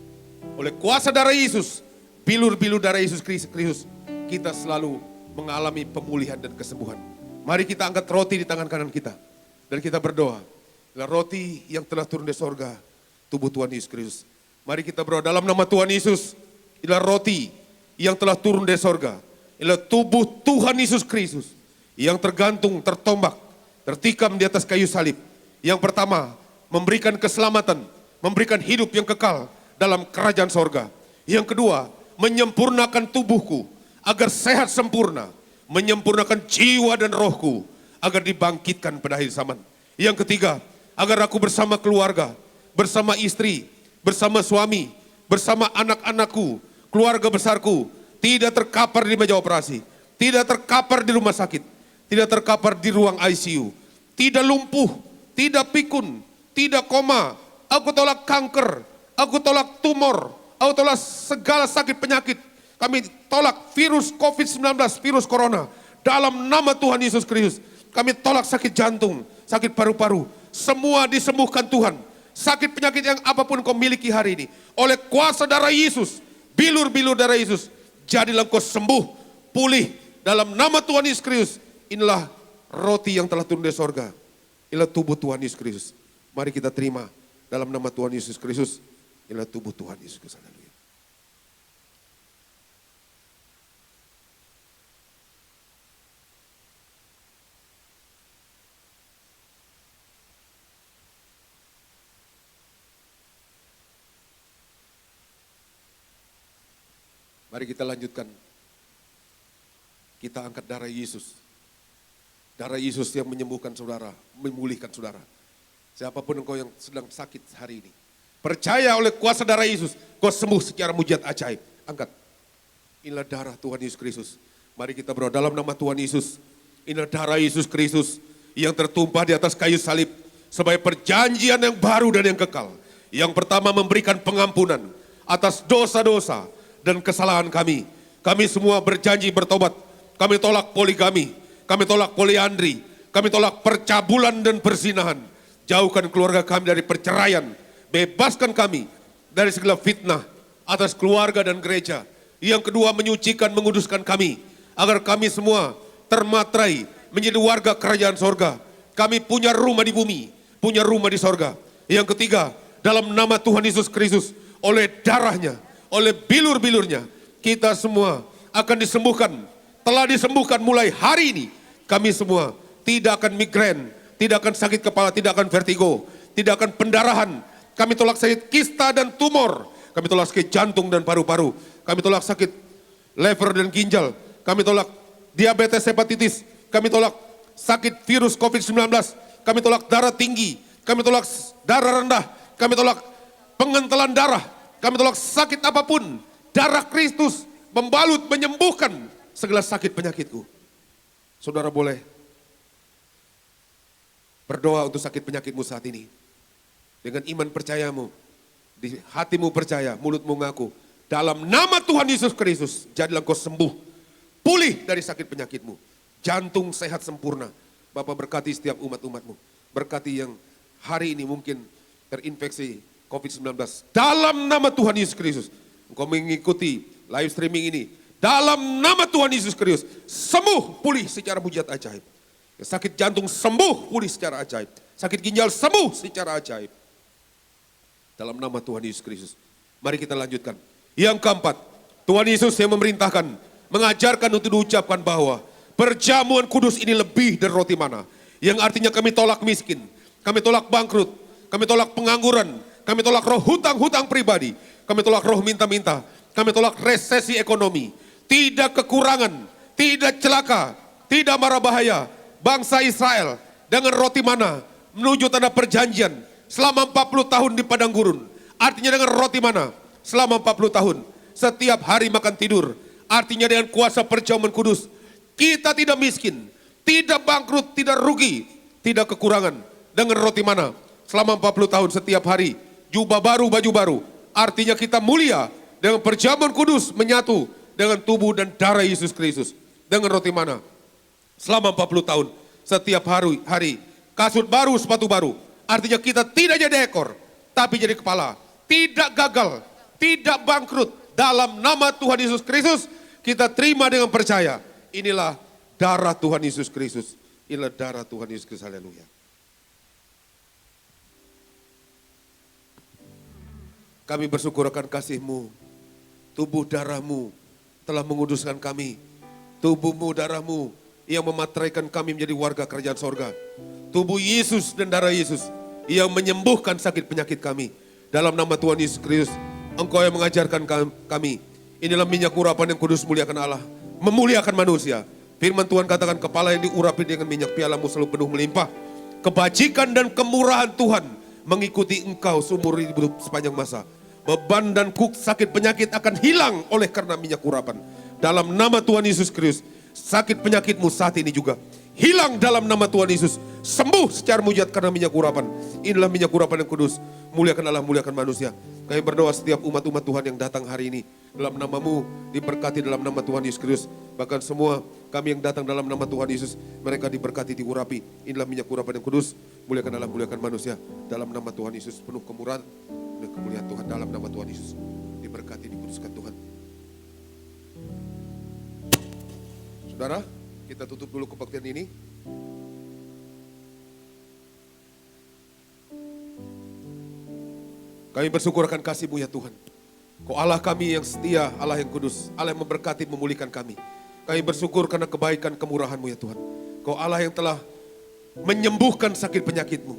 [SPEAKER 1] Oleh kuasa darah Yesus, bilur-bilur darah Yesus Kristus, kita selalu mengalami pemulihan dan kesembuhan. Mari kita angkat roti di tangan kanan kita. Dan kita berdoa. Adalah roti yang telah turun dari sorga, tubuh Tuhan Yesus Kristus. Mari kita berdoa dalam nama Tuhan Yesus. Adalah roti yang telah turun dari sorga. Adalah tubuh Tuhan Yesus Kristus. Yang tergantung, tertombak, tertikam di atas kayu salib. Yang pertama, memberikan keselamatan, memberikan hidup yang kekal dalam kerajaan sorga. Yang kedua, menyempurnakan tubuhku agar sehat sempurna, menyempurnakan jiwa dan rohku agar dibangkitkan pada akhir zaman. Yang ketiga, agar aku bersama keluarga, bersama istri, bersama suami, bersama anak-anakku, keluarga besarku, tidak terkapar di meja operasi, tidak terkapar di rumah sakit, tidak terkapar di ruang ICU, tidak lumpuh, tidak pikun, tidak koma. Aku tolak kanker, aku tolak tumor, aku tolak segala sakit penyakit. Kami tolak virus COVID-19, virus corona. Dalam nama Tuhan Yesus Kristus, kami tolak sakit jantung, sakit paru-paru. Semua disembuhkan Tuhan. Sakit penyakit yang apapun kau miliki hari ini, oleh kuasa darah Yesus, bilur-bilur darah Yesus, jadilah kau sembuh, pulih. Dalam nama Tuhan Yesus Kristus, inilah roti yang telah turun dari sorga. Inilah tubuh Tuhan Yesus Kristus. Mari kita terima. Dalam nama Tuhan Yesus Kristus, inilah tubuh Tuhan Yesus Kristus. Haleluya. Mari kita lanjutkan. Kita angkat darah Yesus. Darah Yesus yang menyembuhkan saudara, memulihkan saudara. Siapapun engkau yang sedang sakit hari ini, percaya oleh kuasa darah Yesus, kau sembuh secara mujizat ajaib. Angkat. Inilah darah Tuhan Yesus Kristus. Mari kita berdoa dalam nama Tuhan Yesus. Inilah darah Yesus Kristus yang tertumpah di atas kayu salib sebagai perjanjian yang baru dan yang kekal. Yang pertama memberikan pengampunan atas dosa-dosa dan kesalahan kami. Kami semua berjanji bertobat. Kami tolak poligami, kami tolak poliandri, kami tolak percabulan dan perzinahan. Jauhkan keluarga kami dari perceraian. Bebaskan kami dari segala fitnah atas keluarga dan gereja. Yang kedua, menyucikan, menguduskan kami. Agar kami semua termaterai menjadi warga kerajaan sorga. Kami punya rumah di bumi, punya rumah di sorga. Yang ketiga, dalam nama Tuhan Yesus Kristus, oleh darahnya, oleh bilur-bilurnya, kita semua akan disembuhkan. Telah disembuhkan mulai hari ini. Kami semua tidak akan migrain, tidak akan sakit kepala, tidak akan vertigo, tidak akan pendarahan. Kami tolak sakit kista dan tumor. Kami tolak sakit jantung dan paru-paru. Kami tolak sakit lever dan ginjal. Kami tolak diabetes, hepatitis. Kami tolak sakit virus COVID-19. Kami tolak darah tinggi. Kami tolak darah rendah. Kami tolak pengentalan darah. Kami tolak sakit apapun. Darah Kristus membalut, menyembuhkan segala sakit penyakitku. Saudara boleh berdoa untuk sakit penyakitmu saat ini. Dengan iman percayamu, Di hatimu percaya, mulutmu ngaku. Dalam nama Tuhan Yesus Kristus, jadilah kau sembuh. Pulih dari sakit penyakitmu. Jantung sehat sempurna. Bapak berkati setiap umat-umatmu. Berkati yang hari ini mungkin terinfeksi COVID-19. Dalam nama Tuhan Yesus Kristus, engkau mengikuti live streaming ini. Dalam nama Tuhan Yesus Kristus, sembuh, pulih secara mujizat ajaib. Sakit jantung sembuh, pulih secara ajaib. Sakit ginjal sembuh secara ajaib. Dalam nama Tuhan Yesus Kristus. Mari kita lanjutkan. Yang keempat, Tuhan Yesus yang memerintahkan, mengajarkan untuk diucapkan bahwa perjamuan kudus ini lebih dari roti mana. Yang artinya kami tolak miskin, kami tolak bangkrut, kami tolak pengangguran, kami tolak roh hutang-hutang pribadi, kami tolak roh minta-minta, kami tolak resesi ekonomi, tidak kekurangan, tidak celaka, tidak mara bahaya. Bangsa Israel dengan roti mana menuju tanah perjanjian selama 40 tahun di padang gurun. Artinya dengan roti mana selama 40 tahun setiap hari makan tidur. Artinya dengan kuasa perjamuan kudus kita tidak miskin, tidak bangkrut, tidak rugi, tidak kekurangan. Dengan roti mana selama 40 tahun setiap hari, jubah baru, baju baru. Artinya kita mulia dengan perjamuan kudus menyatu dengan tubuh dan darah Yesus Kristus. Dengan roti mana selama 40 tahun setiap hari, kasut baru, sepatu baru. Artinya kita tidak jadi ekor, tapi jadi kepala. Tidak gagal, tidak bangkrut. Dalam nama Tuhan Yesus Kristus, kita terima dengan percaya. Inilah darah Tuhan Yesus Kristus. Inilah darah Tuhan Yesus Kristus. Haleluya. Kami bersyukur akan kasih-Mu. Tubuh darah-Mu telah menguduskan kami. Tubuh-Mu, darah-Mu yang memateraikan kami menjadi warga kerajaan sorga. Tubuh Yesus dan darah Yesus yang menyembuhkan sakit penyakit kami. Dalam nama Tuhan Yesus Kristus, Engkau yang mengajarkan kami. Inilah minyak urapan yang kudus, muliakan Allah, memuliakan manusia. Firman Tuhan katakan, kepala yang diurapi dengan minyak, pialamu selalu penuh melimpah. Kebajikan dan kemurahan Tuhan mengikuti engkau seumur hidup sepanjang masa. Beban dan sakit penyakit akan hilang oleh karena minyak urapan. Dalam nama Tuhan Yesus Kristus, sakit penyakitmu saat ini juga hilang dalam nama Tuhan Yesus. Sembuh secara mujizat karena minyak urapan. Inilah minyak urapan yang kudus. Muliakan Allah, muliakan manusia. Kami berdoa setiap umat-umat Tuhan yang datang hari ini. Dalam nama-Mu diberkati dalam nama Tuhan Yesus Kristus. Bahkan semua kami yang datang dalam nama Tuhan Yesus, mereka diberkati, diurapi. Inilah minyak urapan yang kudus. Muliakan Allah, muliakan manusia. Dalam nama Tuhan Yesus, penuh kemurahan dan kemuliaan Tuhan. Dalam nama Tuhan Yesus, diberkati, dikuduskan Tuhan. Saudara, kita tutup dulu kebaktian ini. Kami bersyukur akan kasih-Mu ya Tuhan. Kau Allah kami yang setia, Allah yang kudus, Allah yang memberkati, memulihkan kami. Kami bersyukur karena kebaikan kemurahan-Mu ya Tuhan. Kau Allah yang telah menyembuhkan sakit penyakit-Mu,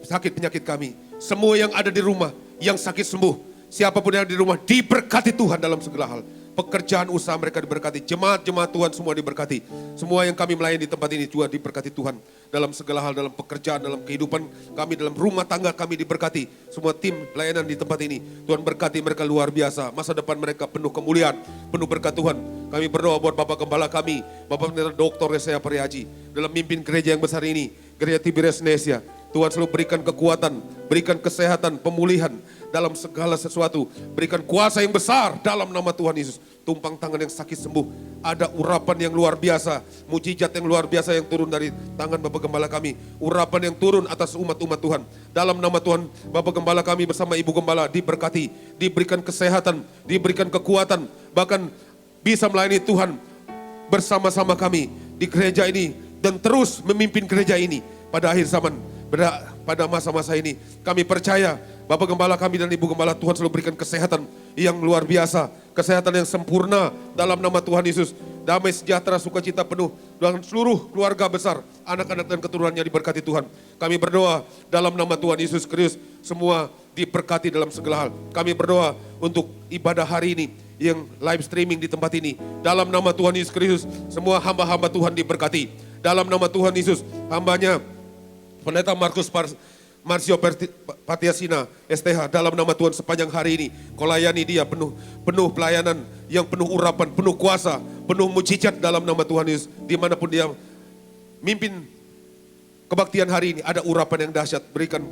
[SPEAKER 1] sakit penyakit kami. Semua yang ada di rumah, yang sakit sembuh. Siapapun yang ada di rumah diberkati Tuhan dalam segala hal. Pekerjaan usaha mereka diberkati, jemaat-jemaat Tuhan semua diberkati. Semua yang kami melayani di tempat ini juga diberkati Tuhan. Dalam segala hal, dalam pekerjaan, dalam kehidupan kami, dalam rumah tangga kami diberkati. Semua tim pelayanan di tempat ini, Tuhan berkati mereka luar biasa. Masa depan mereka penuh kemuliaan, penuh berkat Tuhan. Kami berdoa buat Bapak Gembala kami, Bapak Pendeta Dr. Yesaya Pariaji, dalam mimpin gereja yang besar ini, Gereja Tiberias Nesia. Tuhan selalu berikan kekuatan, berikan kesehatan, pemulihan dalam segala sesuatu. Berikan kuasa yang besar dalam nama Tuhan Yesus. Tumpang tangan yang sakit sembuh. Ada urapan yang luar biasa, mujizat yang luar biasa yang turun dari tangan Bapak Gembala kami. Urapan yang turun atas umat-umat Tuhan. Dalam nama Tuhan, Bapak Gembala kami bersama Ibu Gembala diberkati, diberikan kesehatan, diberikan kekuatan. Bahkan bisa melayani Tuhan bersama-sama kami di gereja ini. Dan terus memimpin gereja ini pada akhir zaman. Pada masa-masa ini kami percaya Bapak Gembala kami dan Ibu Gembala, Tuhan selalu berikan kesehatan yang luar biasa, kesehatan yang sempurna dalam nama Tuhan Yesus. Damai sejahtera, sukacita penuh dengan seluruh keluarga besar, anak-anak dan keturunannya diberkati Tuhan. Kami berdoa dalam nama Tuhan Yesus Kristus, semua diberkati dalam segala hal. Kami berdoa untuk ibadah hari ini yang live streaming di tempat ini. Dalam nama Tuhan Yesus Kristus, semua hamba-hamba Tuhan diberkati. Dalam nama Tuhan Yesus, hambanya Pendeta Marsio Patiasina STH, dalam nama Tuhan sepanjang hari ini Kau layani dia penuh pelayanan yang penuh urapan, penuh kuasa, penuh mujizat dalam nama Tuhan Yesus. Dimanapun dia mimpin kebaktian hari ini, ada urapan yang dahsyat. Berikan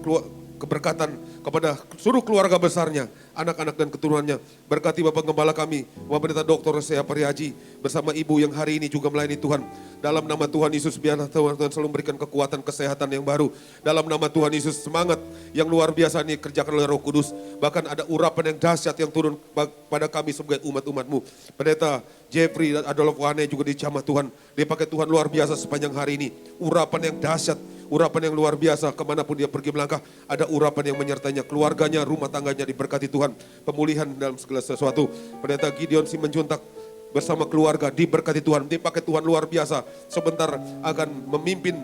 [SPEAKER 1] keberkatan kepada seluruh keluarga besarnya, anak-anak dan keturunannya. Berkati Bapak Gembala kami, Bapak Pendeta Dr. Sea Parihaji, bersama Ibu yang hari ini juga melayani Tuhan. Dalam nama Tuhan Yesus, biarlah Tuhan selalu memberikan kekuatan, kesehatan yang baru. Dalam nama Tuhan Yesus, semangat yang luar biasa ini kerjakan oleh Roh Kudus. Bahkan ada urapan yang dahsyat yang turun pada kami sebagai umat-umat-Mu. Pendeta Jeffrey dan Adolf Wane juga dijamah Tuhan. Dipakai Tuhan luar biasa sepanjang hari ini. Urapan yang dahsyat, urapan yang luar biasa, kemanapun dia pergi melangkah, ada urapan yang menyertainya, keluarganya, rumah tangganya diberkati Tuhan, pemulihan dalam segala sesuatu. Pendeta Gideon Simanjuntak bersama keluarga diberkati Tuhan, dipakai Tuhan luar biasa, sebentar akan memimpin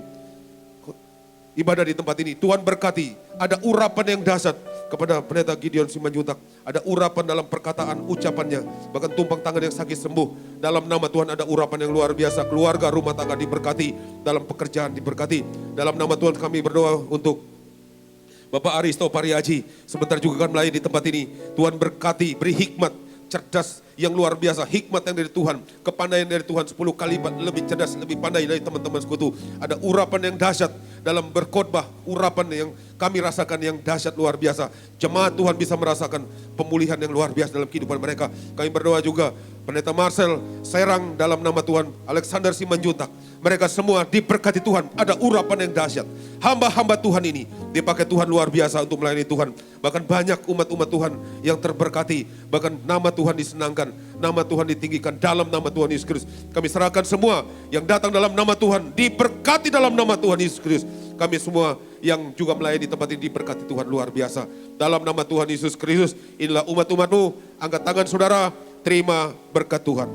[SPEAKER 1] ibadah di tempat ini. Tuhan berkati, ada urapan yang dahsyat kepada Pendeta Gideon Simanjuntak, ada urapan dalam perkataan, ucapannya, bahkan tumpang tangan yang sakit sembuh. Dalam nama Tuhan ada urapan yang luar biasa, keluarga, rumah tangga diberkati, dalam pekerjaan diberkati. Dalam nama Tuhan kami berdoa untuk Bapak Aristo Parihaji, sebentar juga akan melayani di tempat ini. Tuhan berkati, beri hikmat, cerdas yang luar biasa, hikmat yang dari Tuhan, kepandaian dari Tuhan 10 kali lebih cerdas, lebih pandai dari teman-teman sekutu. Ada urapan yang dahsyat dalam berkhotbah, urapan yang kami rasakan yang dahsyat luar biasa. Jemaat Tuhan bisa merasakan pemulihan yang luar biasa dalam kehidupan mereka. Kami berdoa juga Pendeta Marcel Serang dalam nama Tuhan, Alexander Simanjuntak, mereka semua diberkati Tuhan, ada urapan yang dahsyat. Hamba-hamba Tuhan ini dipakai Tuhan luar biasa untuk melayani Tuhan. Bahkan banyak umat-umat Tuhan yang terberkati, bahkan nama Tuhan disenangkan, nama Tuhan ditinggikan dalam nama Tuhan Yesus Kristus. Kami serahkan semua yang datang dalam nama Tuhan, diberkati dalam nama Tuhan Yesus Kristus. Kami semua yang juga melayani di tempat ini diberkati Tuhan luar biasa. Dalam nama Tuhan Yesus Kristus, inilah umat-umat-Mu, angkat tangan saudara, terima berkat Tuhan.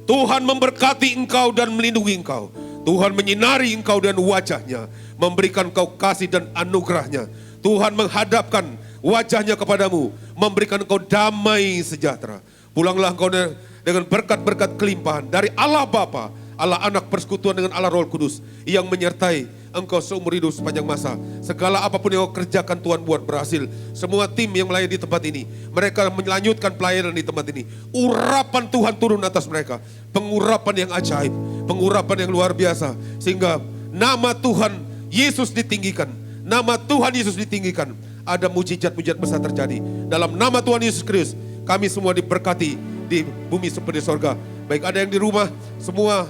[SPEAKER 1] Tuhan memberkati engkau dan melindungi engkau. Tuhan menyinari engkau dan wajahnya, memberikan engkau kasih dan anugerahnya. Tuhan menghadapkan wajahnya kepadamu, memberikan engkau damai sejahtera. Pulanglah engkau dengan berkat-berkat kelimpahan dari Allah Bapa, Allah Anak persekutuan dengan Allah Roh Kudus yang menyertai engkau seumur hidup sepanjang masa. Segala apapun yang kau kerjakan Tuhan buat berhasil. Semua tim yang melayani di tempat ini, mereka melanjutkan pelayanan di tempat ini. Urapan Tuhan turun atas mereka. Pengurapan yang ajaib, pengurapan yang luar biasa. Sehingga nama Tuhan Yesus ditinggikan. Nama Tuhan Yesus ditinggikan. Ada mujizat-mujizat besar terjadi. Dalam nama Tuhan Yesus Kristus, kami semua diberkati di bumi seperti sorga. Baik ada yang di rumah, semua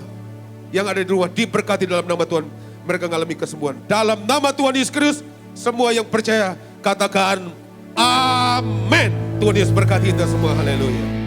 [SPEAKER 1] yang ada di rumah diberkati dalam nama Tuhan. Mereka mengalami kesembuhan. Dalam nama Tuhan Yesus Kristus, semua yang percaya katakan amin. Tuhan Yesus berkati kita semua. Haleluya.